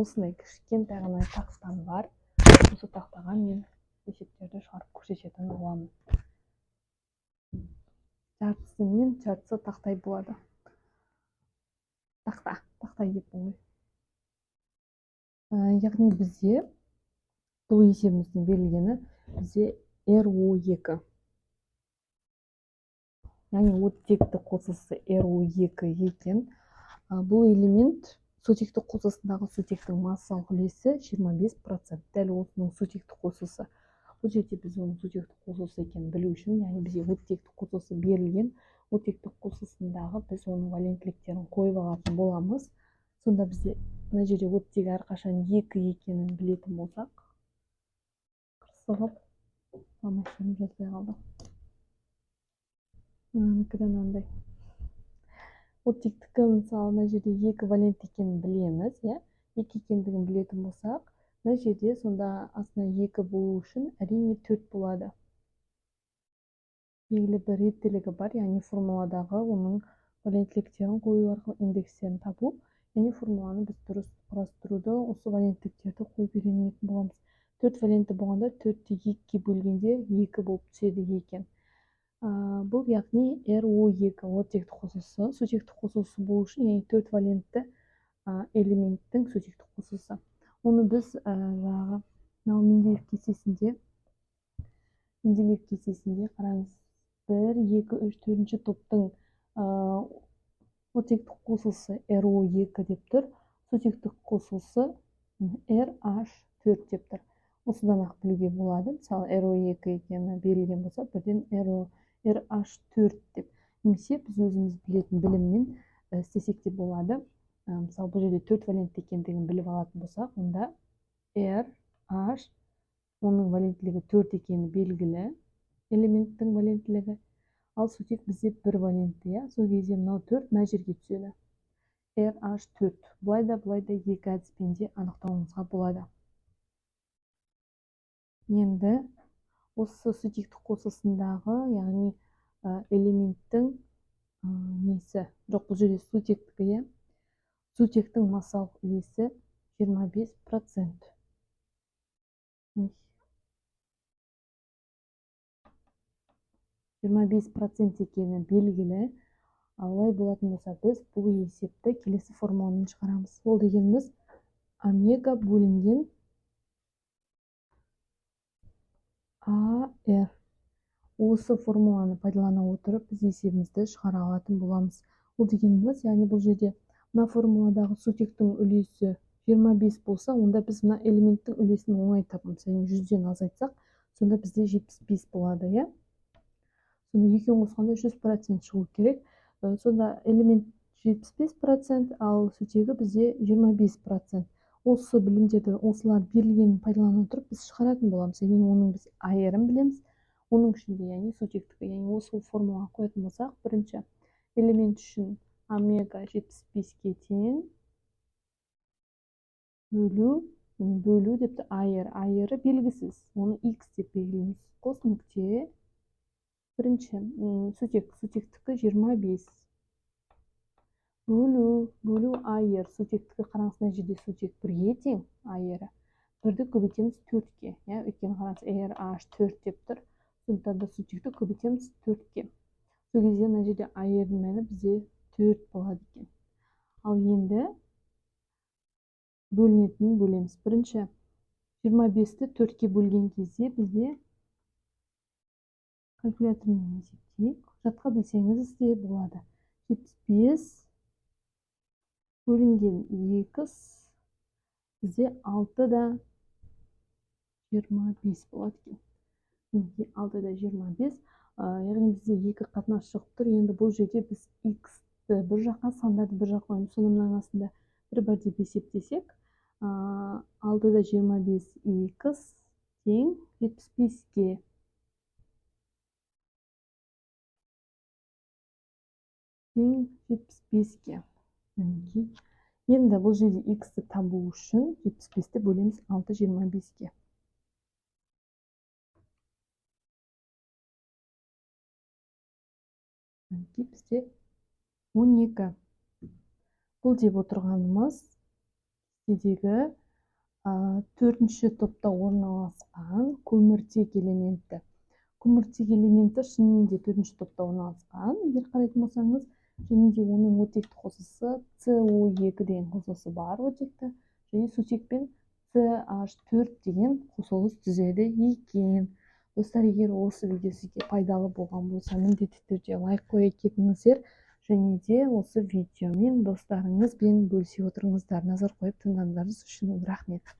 осындай кішкентай ғана тақтам бар. Осы тақтаға мен есептерді шығарып көрсететін боламын. Жартысы мен жартысы тақтай болады. Тақтай деп қой. Яғни бізде бұл есебіміздің берілгені бізде РО2. Яғни оттекті қосылысы РО2 екен. Бұл элемент сутектік қосылысындағы сутектің массалық үлесі 25%. Дәл осының сутектік қосылысы. Бұл жерде біз оның сутектік қосылысы екенін білу үшін, яғни бізде оттектік қосылысы берілген. Оттектік қосылысындағы біз оның валенттіліктерін қойып алатын боламыз. Сонда бізде мына жерде оттегі әрқашан 2 екенін білетін болсақ, қырсығып машинам жазбай қалды. Мынакіден андай. Оттектікі мысалы мына жерде 2 валент екенін білеміз, 2 екендігін білетін болсақ, мына жерде сонда астына 2 болу үшін әрине 4 болады. Белгілі бір реттілігі бар, яғни формуладағы оның валенттіліктерін қою арқылы индекстерін табу, яғни формуланы біз дұрыс құрастыруды осы валенттіліктерді қойып үйренетін боламыз. 4 валентті болғанда 4-те 2-ге бөлгенде 2 болып түседі екен. Бұл яғни РО2 оттектік қосылысы, сутектік қосылысы болу үшін, яғни 4 валентті элементтің сутектік қосылысы. Оны біз Менделеев кестесінде қараңыз, 1, 2, 3, 4-ші топтың оттектік қосылысы РО2 деп тұр, сутектік қосылысы RH4 деп тұр. Осыдан ақ білуге болады. Мысалы, РО2 екені берілген болса, бірден RH4 деп. Немесе біз өзіміз білетін біліммен істесек те болады. Мысалы, бұл жерде 4 валентті екендігін біліп алатын болсақ, онда RH, оның валенттілігі 4 екені белгілі, элементтің валенттілігі. Ал сутек бізде 1 валентті, сол кезде мынау 4 мына жерге түседі. RH4. Бұлай да 2 әдіспен де анықтауымызға болады. Енді осы сутектік қосылысындағы, яғни элементтің несі? Жоқ, бұл жерде сутектігі, сутектің массалық үлесі 25%. 25% екені белгілі. Алай болатын болса, біз бұл есепті келесі формуламен шығарамыз. Ол дегеніміз омега бөлінген AR. Осы формуланы пайдалана отырып, біз есебімізді шығара алатын боламыз. Ол дегеніміз, яғни бұл жерде мына формуладағы сутектің үлесі 25 болса, онда біз мына элементтің үлесін оңай табамыз. Яғни 100-ден азайтсақ, сонда бізде 75 болады, Сонда екеуін қосқанда 100% шығу керек. Сонда элемент 75%, ал сутегі бізде 25%. Осы білімдерді, осылар берілгенін пайдалана отырып, біз шығаратын боламыз. Яғни оның біз айырын білеміз. Оның ішінде, яғни сутектігі, яғни осы формулаға қоятын болсақ, бірінші элемент үшін омега 75-ге тең бөлу депті айыры белгісіз. Оны x деп белгілейміз. Қос нүкте. Бірінші сутектікі 25. Бөлу айыр. Сутектікі қараңызына жерде сутек 1-ге тең айыры. 1-ді көбейтеміз 4-ге. Өйткені қараңыз RH4 деп тұр. Сондықтан да сутекті көбейтеміз 4-ге. Сол кезде мына жерде айырдың мәні бізде 4 болады екен. Ал енді бөлінетінін бөлеміз. Бірінші 25-ті 4-ге бөлген кезде бізде калькулятормен есептейік. Жатқа білсеңіз де болады. 75 бөлінген 2 бізде 6-да 25 болады екен. 6-да 25. Яғни бізде 2 қатынас шығып тұр. Енді бұл жерде біз x-ті бір жаққа, сандарды бір жаққа қойып, соның мағынасында бір деп есептесек, 6-да 25 x тең 75-ге. Тең 75-ге. Енді бұл жерде x-ті табу үшін 75-ті бөлеміз 6-25-ге. Бізде 12. Бұл деп отырғанымыз кестедегі төртінші топта орналасқан көміртек элементі. Көміртек элементі шынымен де төртінші топта орналасқан. Егер қарайтын болсаңыз, және де оның оттекті қосылысы CO2 деген қосылысы бар оттекті, және сутекпен CH4 деген қосылыс түзеді екен. Достар, егер осы видео сізге пайдалы болған болса, міндетті түрде лайк қойып кетіңіздер, және де осы видеомен достарыңызбен бөлісе отырыңыздар. Назар қойып тыңдағандарыңыз үшін рахмет.